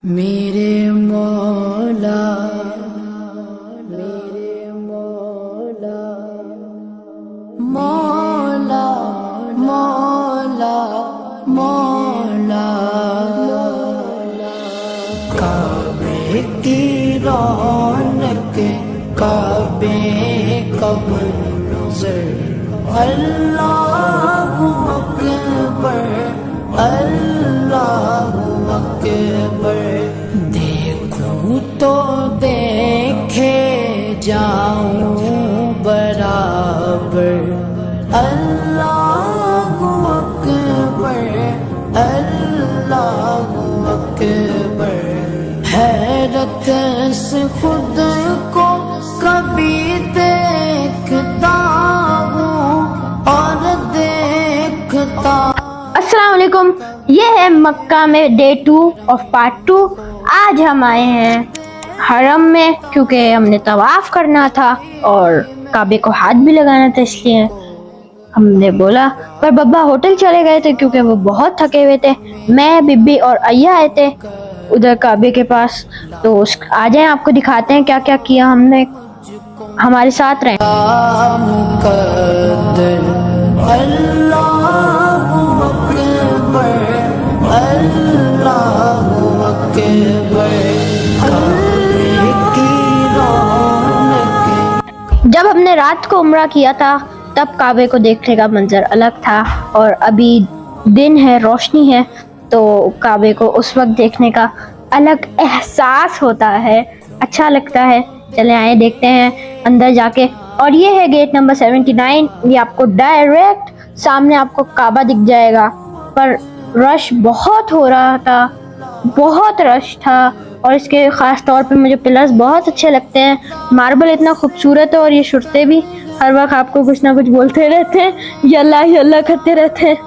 मेरे मौला मेरे मौला मौला मौला मौला काबे की रौनक काबे कब्र नज़र अल्लाहु अकबर अल्लाहु अकबर। देखूं तो देखे जाऊं बराबर अल्लाहु अकबर अल्लाहु अकबर। हैरत से खुद को कभी देखता हूँ और देखता। अस्सलाम वालेकुम, ये है मक्का में डे 2 ऑफ पार्ट 2। आज हम आए हैं हरम में क्योंकि हमने तवाफ करना था और काबे को हाथ भी लगाना था, इसलिए हमने बोला। पर बब्बा होटल चले गए थे क्योंकि वो बहुत थके हुए थे। मैं, बिब्बी और अय्या आए थे उधर काबे के पास। तो आ जाएं, आपको दिखाते हैं क्या क्या किया हमने। हमारे साथ रहें। जब हमने रात को उम्रा किया था तब काबे को देखने का मंजर अलग था, और अभी दिन है, रोशनी है, तो काबे को उस वक्त देखने का अलग एहसास होता है, अच्छा लगता है। चले आए देखते हैं अंदर जाके। और ये है गेट नंबर 79। ये आपको डायरेक्ट सामने आपको काबा दिख जाएगा। पर रश बहुत हो रहा था, बहुत रश था। और इसके ख़ास तौर पे मुझे पिलर्स बहुत अच्छे लगते हैं। मार्बल इतना खूबसूरत है, और ये शुरते भी हर वक्त आपको कुछ ना कुछ बोलते रहते हैं, यल्ला यल्ला करते रहते हैं।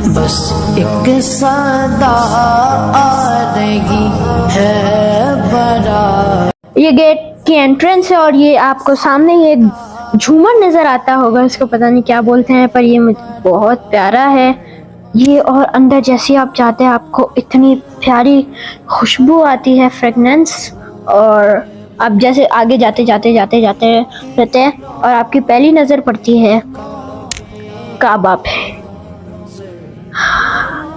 बस एक सदा आ रही है बड़ा। ये गेट की एंट्रेंस है, और ये आपको सामने ये झूमर नजर आता होगा, इसको पता नहीं क्या बोलते हैं, पर ये मुझे बहुत प्यारा है ये। और अंदर जैसे आप जाते हैं आपको इतनी प्यारी खुशबू आती है, फ्रेगनेंस। और आप जैसे आगे जाते जाते जाते जाते रहते हैं और आपकी पहली नज़र पड़ती है काबा पे।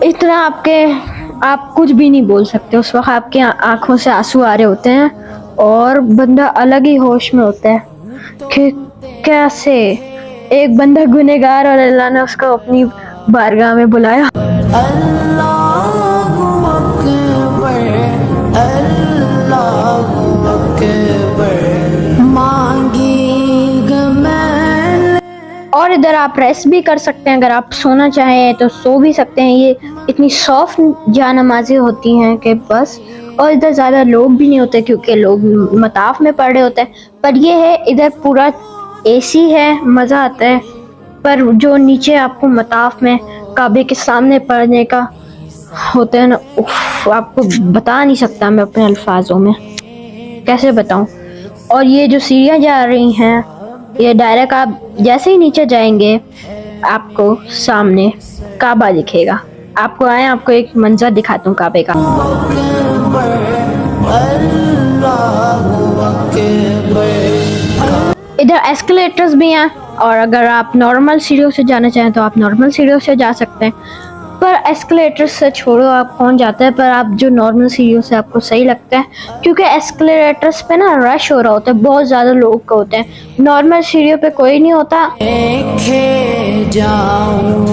इतना आप कुछ भी नहीं बोल सकते। उस वक्त आपके आंखों से आंसू आ रहे होते हैं और बंदा अलग ही होश में होता है कि कैसे एक बंदा गुनहगार और अल्लाह ने उसको अपनी बारगाह में बुलाया। अल्लाहु अकबर अल्लाहु अकबर। मांगी और इधर आप रेस्ट भी कर सकते हैं, अगर आप सोना चाहें तो सो भी सकते हैं। ये इतनी सॉफ्ट जानमाज़ें होती हैं कि बस। और इधर ज़्यादा लोग भी नहीं होते क्योंकि लोग मताफ में पड़ रहे होते हैं। पर ये है इधर पूरा एसी है, मज़ा आता है। पर जो नीचे आपको मताफ में काबे के सामने पड़ने का होता है ना, आपको बता नहीं सकता मैं अपने अल्फाजों में, कैसे बताऊं। और ये जो सीढ़ियाँ जा रही हैं, ये डायरेक्ट आप जैसे ही नीचे जाएंगे आपको सामने काबा दिखेगा। आपको आपको एक मंजर दिखाता हूँ काबे का। इधर एस्केलेटर्स भी हैं, और अगर आप नॉर्मल सीढ़ियों से जाना चाहें तो आप नॉर्मल सीढ़ियों से जा सकते हैं। पर एस्केलेटर्स से छोड़ो, आप कौन जाता है। पर आप जो नॉर्मल सीढ़ियों से आपको सही लगता है, क्योंकि एस्केलेटर्स पे ना रश हो रहा होता है, बहुत ज़्यादा लोग का होते हैं। नॉर्मल सीढ़ियों पे कोई नहीं होता। देखे जाऊं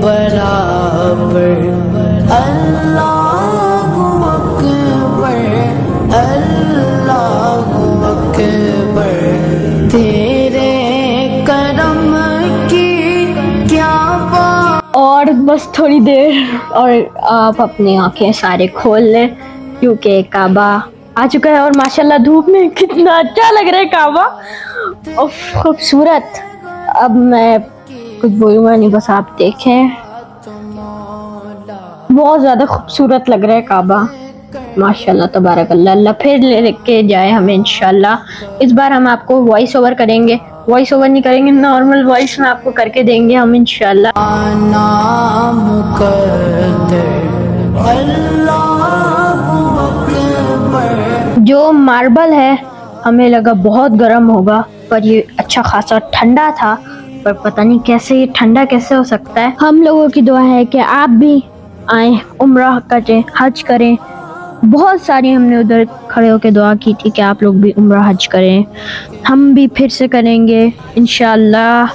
बराबर अल्लाहु अकबर अल्लाहु अकबर। तेरे करम की क्या बात। और बस थोड़ी देर और आप अपनी आंखें सारे खोल लें, क्योंकि काबा आ चुका है। और माशाल्लाह धूप में कितना अच्छा लग रहा है काबा, खूबसूरत। अब मैं कुछ बोलूँगा नहीं, बस आप देखें, बहुत ज़्यादा खूबसूरत लग रहा है काबा। माशाल्लाह तबारकल्लाह। अल्लाह फिर लेके जाए हमें इंशाल्लाह। इस बार हम आपको वॉइस ओवर करेंगे, वॉइस ओवर नहीं करेंगे, नॉर्मल वॉइस में आपको करके देंगे हम इंशाल्लाह। नाम मुकद्दर अल्लाहु अकबर। जो मार्बल है हमें लगा बहुत गर्म होगा, पर ये अच्छा खासा ठंडा था, पर पता नहीं कैसे ये ठंडा कैसे हो सकता है। हम लोगों की दुआ है कि आप भी आए, उम्रा करें, हज करें। बहुत सारी हमने उधर खड़े होकर दुआ की थी कि आप लोग भी उम्रा हज करें। हम भी फिर से करेंगे इंशाल्लाह।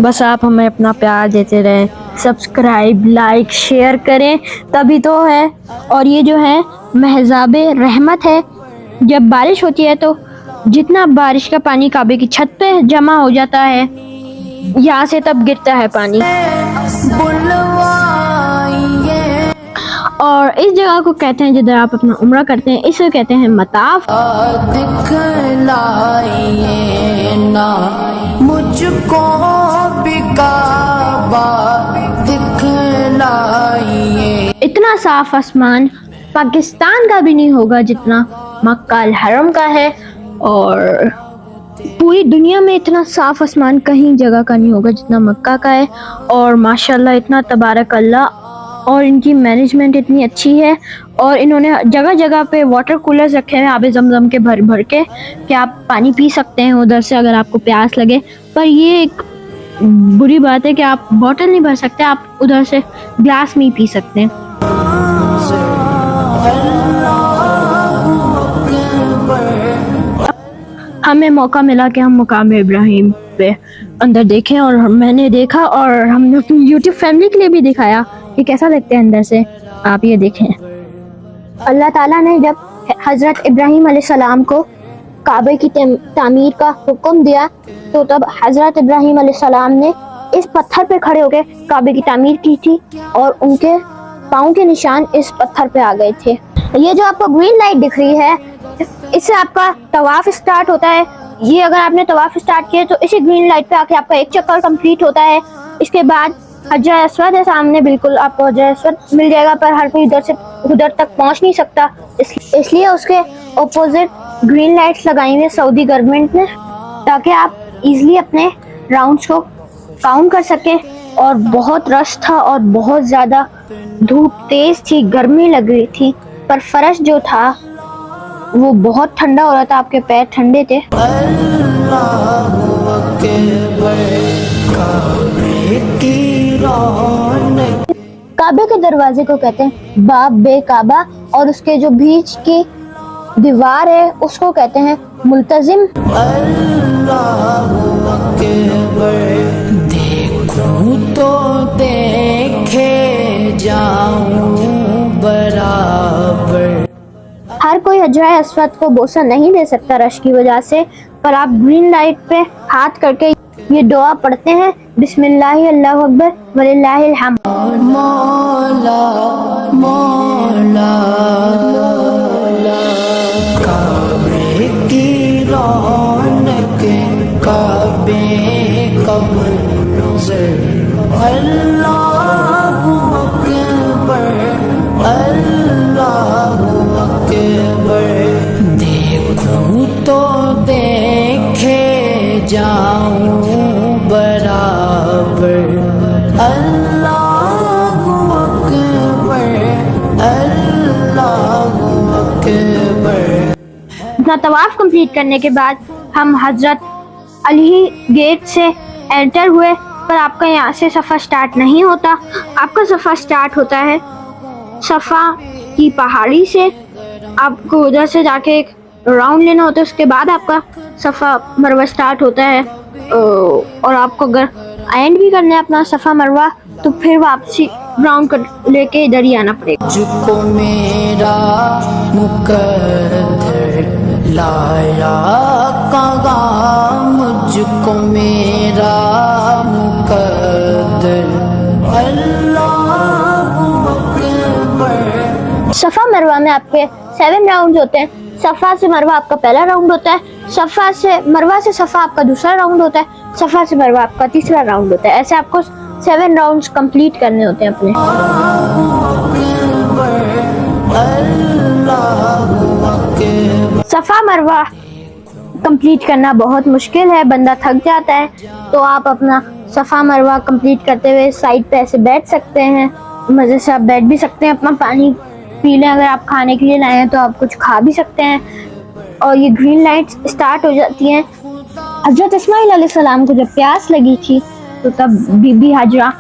बस आप हमें अपना प्यार देते रहें, सब्सक्राइब, लाइक, शेयर करें, तभी तो है। और ये जो है महज़ाबे रहमत है। जब बारिश होती है तो जितना बारिश का पानी काबे की छत पे जमा हो जाता है, यहाँ से तब गिरता है पानी। बुलवाइए और इस जगह को कहते हैं जिधर आप अपना उम्रा करते हैं, इसे कहते हैं मताफ। दिखलाइए ना मुझको भी काबा दिखलाइए। इतना साफ आसमान पाकिस्तान का भी नहीं होगा जितना मक्का अल हरम का है, और पूरी दुनिया में इतना साफ आसमान कहीं जगह का नहीं होगा जितना मक्का का है। और माशाल्लाह इतना तबारक अल्लाह, और इनकी मैनेजमेंट इतनी अच्छी है। और इन्होंने जगह जगह पे वाटर कूलर्स रखे हैं आबे जमजम के भर भर के, कि आप पानी पी सकते हैं उधर से अगर आपको प्यास लगे। पर ये एक बुरी बात है कि आप बॉटल नहीं भर सकते, आप उधर से ग्लास में ही पी सकते हैं। हमें मौका मिला कि हम मुकाम इब्राहिम पे अंदर देखें, और मैंने देखा और हमने अपनी यूट्यूब फैमिली के लिए भी दिखाया कि कैसा लगता है अंदर से। आप ये देखें, अल्लाह ताला ने जब हज़रत इब्राहिम अलैहिस्सलाम को काबे की तामीर का हुक्म दिया, तो तब हज़रत इब्राहिम अलैहिस्सलाम ने इस पत्थर पे खड़े होकर काबे की तामीर की थी, और उनके पाँव के निशान इस पत्थर पे आ गए थे। ये जो आपको ग्रीन लाइट दिख रही है, इससे आपका तवाफ स्टार्ट होता है। ये अगर आपने तवाफ स्टार्ट किया तो इसी ग्रीन लाइट पे आके आपका एक चक्कर कंप्लीट होता है। इसके बाद हजर अस्वद है सामने, बिल्कुल आपको हजर अस्वद मिल जाएगा, पर हर कोई इधर से उधर तक पहुंच नहीं सकता, इसलिए उसके ऑपोजिट ग्रीन लाइट्स लगाई हुई है सऊदी गवर्नमेंट ने, ताकि आप इजीली अपने राउंड्स को काउंट कर सकें। और बहुत रश था और बहुत ज़्यादा धूप तेज थी, गर्मी लग रही थी, पर फर्श जो था वो बहुत ठंडा हो रहा था, आपके पैर ठंडे थे। अल्लाहु अकबर काबे की रौनक। काबे के दरवाजे को कहते हैं बाब बे काबा, और उसके जो बीच की दीवार है उसको कहते हैं मुल्तजिम। अल्लाहु अकबर देखूं तो देखे जाऊं बराबर। हर कोई हजर अस्वद को बोसा नहीं दे सकता रश की वजह से, पर आप ग्रीन लाइट पे हाथ करके ये दुआ पढ़ते हैं, बिस्मिल्लाहि अल्लाहु अकबर वलिल्लाहिल हम्द। मौला मौला काबे की रौनक काबे कब्र से। अल्लाहु अकबर अल्लाहु अकबर देखूं तो देखे जाऊं बराबर। अल्लाहु अकबर अल्लाहु अकबर। अपना तवाफ कंप्लीट करने के बाद हम हजरत अली गेट से एंटर हुए, पर आपका यहाँ से सफ़र स्टार्ट नहीं होता। आपका सफ़र स्टार्ट होता है सफ़ा की पहाड़ी से। आपको उधर से जाके एक राउंड लेना होता है, उसके बाद आपका सफ़ा मरवा स्टार्ट होता है। और आपको अगर एंड भी करना है अपना सफ़ा मरवा, तो फिर वापसी राउंड कर लेके इधर ही आना पड़ेगा। मुझको मेरा मुकद्दर लाया कहाँ, मुझको मेरा मुकद्दर अल्लाहु अकबर। सफ़ा मरवा में आपके 7 राउंड होते हैं। सफ़ा से मरवा आपका पहला राउंड होता है, सफ़ा से मरवा से सफ़ा आपका दूसरा राउंड होता है, सफ़ा से मरवा आपका तीसरा राउंड होता है। ऐसे आपको 7 राउंड्स कंप्लीट करने होते हैं अपने। सफ़ा मरवा कंप्लीट करना बहुत मुश्किल है, बंदा थक जाता है। तो आप अपना सफ़ा मरवा कंप्लीट करते हुए साइड पे ऐसे बैठ सकते हैं, मज़े से आप बैठ भी सकते हैं, अपना पानी पी लें। अगर आप खाने के लिए लाए हैं तो आप कुछ खा भी सकते हैं। और ये ग्रीन लाइट्स स्टार्ट हो जाती हैं। हज़रत इस्माइल अलैहिस्सलाम को जब प्यास लगी थी तो तब बीबी हाजरा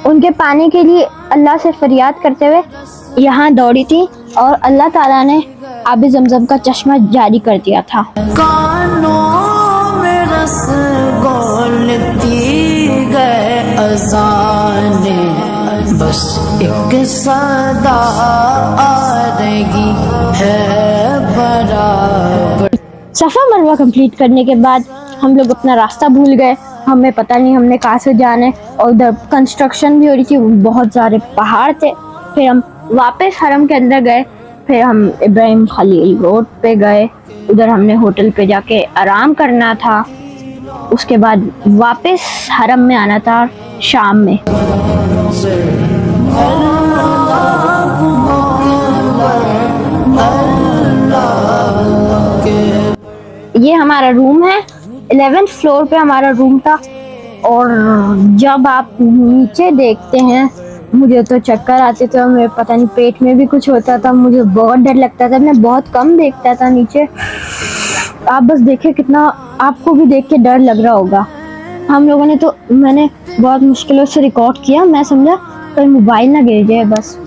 उनके पानी के लिए अल्लाह से फरियाद करते हुए यहाँ दौड़ी थी और अल्लाह ताला ने आब ज़मज़म का चश्मा जारी कर दिया था। कानों में रस घोलती गए अज़ाने, बस एक सदा आ रही है बराबर। सफ़ा मरवा कंप्लीट करने के बाद हम लोग अपना रास्ता भूल गए, हमें पता नहीं हमने कहाँ से जाना है। और उधर कंस्ट्रक्शन भी हो रही थी, बहुत सारे पहाड़ थे। फिर हम वापस हरम के अंदर गए, फिर हम इब्राहिम खलील रोड पे गए, उधर हमने होटल पे जाके आराम करना था। उसके बाद वापस हरम में आना था शाम में। ये हमारा रूम है, 11th फ्लोर पे हमारा रूम था। और जब आप नीचे देखते हैं, मुझे तो चक्कर आते थे, मेरे पता नहीं पेट में भी कुछ होता था, मुझे बहुत डर लगता था, मैं बहुत कम देखता था नीचे। आप बस देखे कितना, आपको भी देख के डर लग रहा होगा। हम लोगों ने तो, मैंने बहुत मुश्किलों से रिकॉर्ड किया, मैं समझा कहीं मोबाइल ना गिर जाए। बस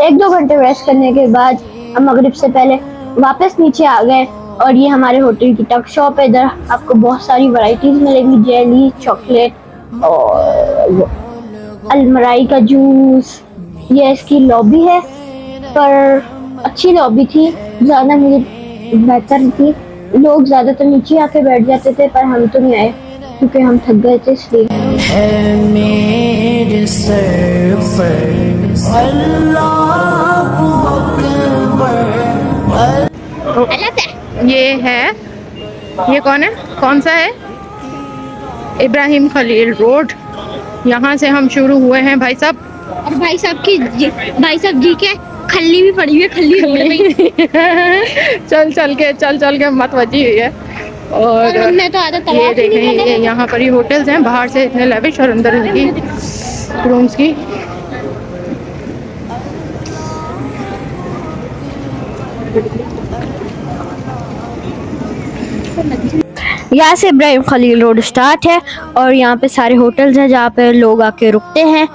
1-2 घंटे रेस्ट करने के बाद हम मगरिब से पहले वापस नीचे आ गए। और ये हमारे होटल की टक शॉप है, इधर आपको बहुत सारी वैरायटीज़ मिलेंगी, जेली, चॉकलेट और अलमराई का जूस। ये इसकी लॉबी है, पर अच्छी लॉबी थी, ज़्यादा मुझे बेहतर थी। लोग ज़्यादातर नीचे आके बैठ जाते थे, पर हम तो नहीं आए क्योंकि हम थक गए थे इसलिए। है मेरे सर पर अल्लाहु अकबर। ये कौन है, कौन सा है? इब्राहिम खलील रोड। यहाँ से हम शुरू हुए हैं भाई साहब। और भाई साहब जी के खल्ली भी पड़ी हुई है, खल्ली चल के मत बची हुई है। और हमने तो आदत ये देखें, ये यहाँ पर ही होटल्स हैं, बाहर से इतने लेविश और अंदर इनकी रूम्स की। यहाँ से इब्राहिम खलील रोड स्टार्ट है और यहाँ पे सारे होटल्स हैं जहाँ पे लोग आके रुकते हैं।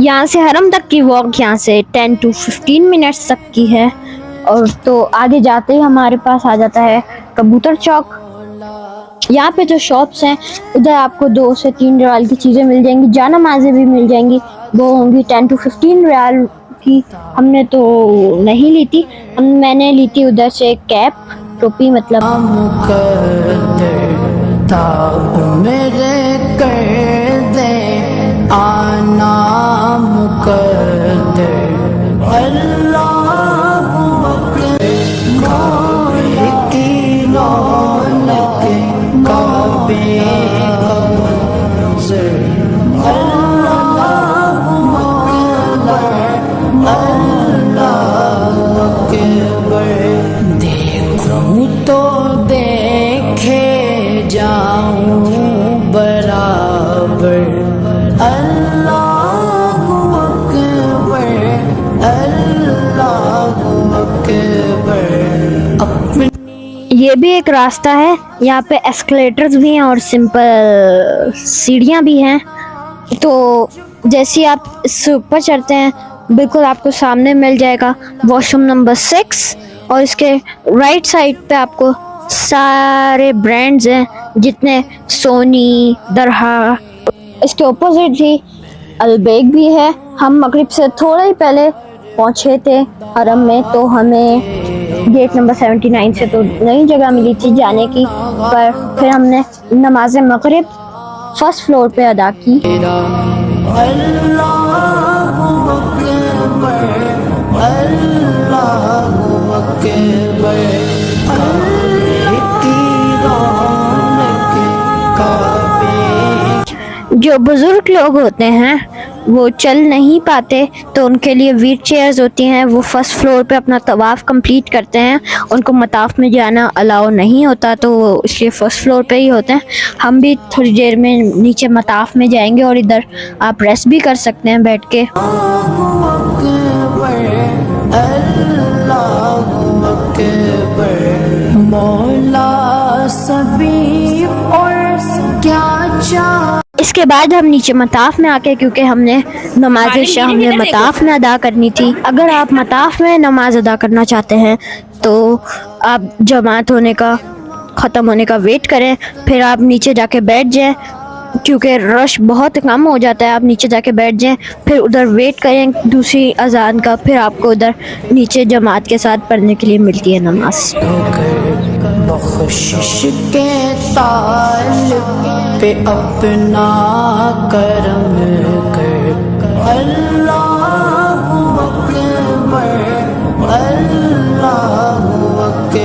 यहाँ से हरम तक की वॉक यहाँ से 10 to 15 मिनट्स तक की है। और तो आगे जाते ही हमारे पास आ जाता है कबूतर चौक। यहाँ पे जो शॉप्स हैं, उधर आपको 2 से 3 रियाल की चीज़ें मिल जाएंगी, जानमाज़ें भी मिल जाएंगी, वो होंगी 10 to 15 रियाल की। हमने तो नहीं ली थी, मैंने ली थी उधर से कैप, टोपी मतलब। मेरे कर दे आना मुकद्दर अल्लाहु अकबर की रौनक काबे का मंज़र अल्लाहु अकबर अल्लाहु अकबर। देखूं तो देखे जाऊं बराबर अल्लाहु अकबर अल्लाहु अकबर। ये भी एक रास्ता है, यहाँ पे एस्केलेटर्स भी हैं और सिंपल सीढ़ियाँ भी हैं। तो जैसे आप इससे ऊपर चढ़ते हैं, बिल्कुल आपको सामने मिल जाएगा वॉशरूम नंबर 6 और इसके राइट साइड पे आपको सारे ब्रांड्स हैं, जितने सोनी, दरहा। इसके ऑपोजिट ही अलबेग भी है। हम मगरिब से थोड़ा ही पहले पहुँचे थे हरम में, तो हमें गेट नंबर 79 से तो नई जगह मिली थी जाने की, पर फिर हमने नमाज मगरिब फर्स्ट फ्लोर पे अदा की। अल्लाहु अकबर अल्लाहु अकबर। जो बुजुर्ग लोग होते हैं वो चल नहीं पाते तो उनके लिए व्हील चेयर्स होती हैं। वो फर्स्ट फ्लोर पे अपना तवाफ़ कंप्लीट करते हैं, उनको मताफ में जाना अलाउ नहीं होता तो वो इसलिए फर्स्ट फ्लोर पे ही होते हैं। हम भी थोड़ी देर में नीचे मताफ में जाएंगे और इधर आप रेस्ट भी कर सकते हैं बैठ के। मौला सभी और क्या चाह। इसके बाद हम नीचे मताफ में आके, क्योंकि हमने नमाज इशा हमने मताफ में अदा करनी थी। अगर आप मताफ में नमाज अदा करना चाहते हैं तो आप जमात होने का ख़त्म होने का वेट करें, फिर आप नीचे जाके बैठ जाएं, क्योंकि रश बहुत कम हो जाता है। आप नीचे जाके बैठ जाएं, फिर उधर वेट करें दूसरी अजान का, फिर आपको उधर नीचे जमात के साथ पढ़ने के लिए मिलती है नमाज। बख्शिश के ताल पे अपना करम कर। अल्लाहु अकबर, अल्लाहु अकबर।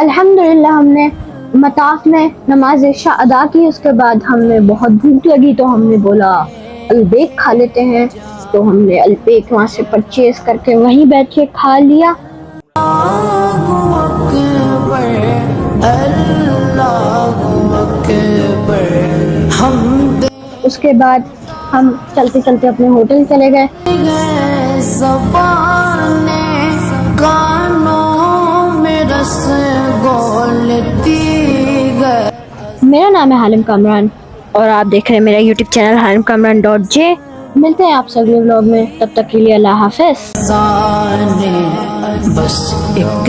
अल्हम्दुलिल्लाह हमने मताफ में नमाज इशा अदा की। उसके बाद हमें बहुत भूख लगी तो हमने बोला अलबेक खा लेते हैं, तो हमने अलबेक वहाँ से परचेज करके वहीं बैठ के खा लिया। उसके बाद हम चलते चलते अपने होटल चले गए। ज़बाने कानों में रस घोलती गए। मेरा नाम है हालिम कामरान और आप देख रहे हैं मेरा यूट्यूब चैनल halimkamran.j। मिलते हैं आपसे अगले व्लॉग में, तब तक के लिए अल्लाह हाफिज़। बस एक